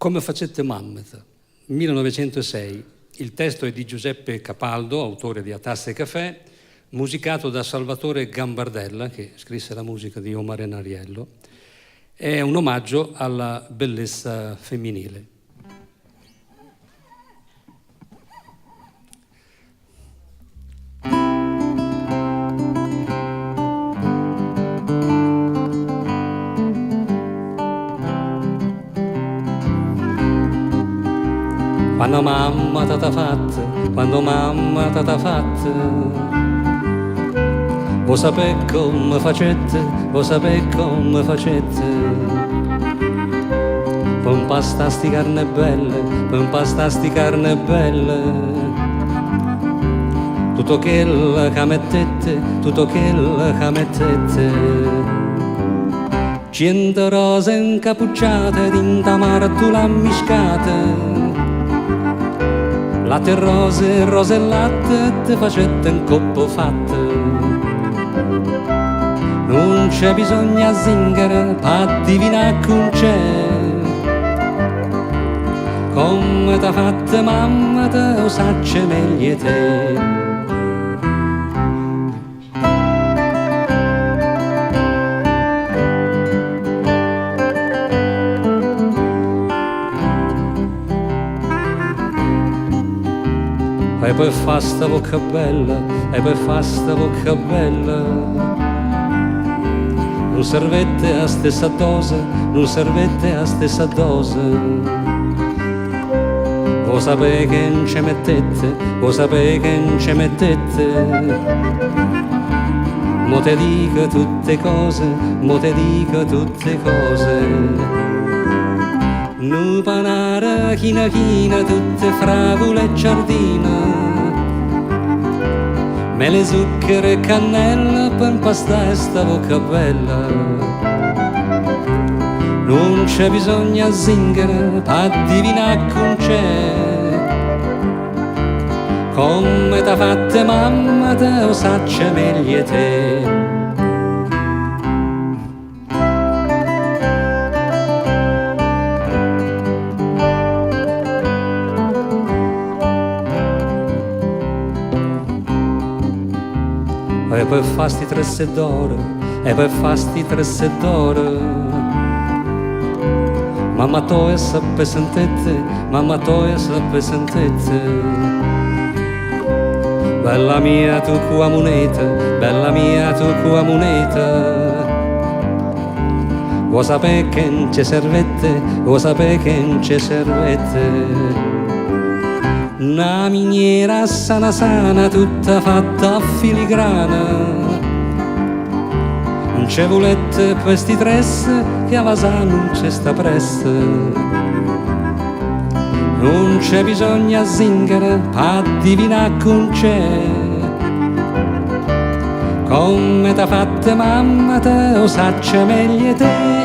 Come facette Mammet, 1906. Il testo è di Giuseppe Capaldo, autore di A Tasse e Caffè, musicato da Salvatore Gambardella, che scrisse la musica di Omar Enariello. È un omaggio alla bellezza femminile. Quando mamma t'ha fatto, quando mamma t'ha fatto, vuoi sapere come facette, vuoi sapere come facette, per un pastasti carne belle, per un pastasti carne belle, tutto quello che mettete, tutto quello che mettete, 100 rose incappucciate, tinta martula miscate, latte e rose, rose e latte, te facette un coppo fatte. Non c'è bisogno zingara, pa divinare con c'è. Come t'ha fatta mamma, te lo sacce meglio te. E poi fa sta bocca bella, e poi fa sta bocca bella. Non servette a stessa dose, non servette a stessa dose. Voi sapete che non ci mettete, voi sapete che non ci mettete. Mo te dico tutte cose, mo te dico tutte cose. Nu panara china china, tutte fragole e giardina. Mele, zucchero e cannella per impastare sta bocca bella. Non c'è bisogno zingara, pa divinare con c'è. Come t'ha fatta mamma, te lo sacce meglio te. E poi fasti 3 d'oro, e poi fasti 3 d'oro. Mamma toia sappe sentette, mamma toia sappe sentette. Bella mia tu qua moneta, bella mia tu qua moneta. Vuoi sapere che non ci servette, vuoi sapere che non ci servette. Una miniera sana sana, tutta fatta a filigrana. Non c'è volette per sti tres, che a Vasà non c'è sta pressa. Non c'è bisogno zingara, pa divinare con c'è. Come t'ha fatta mamma, te lo sacce meglio te.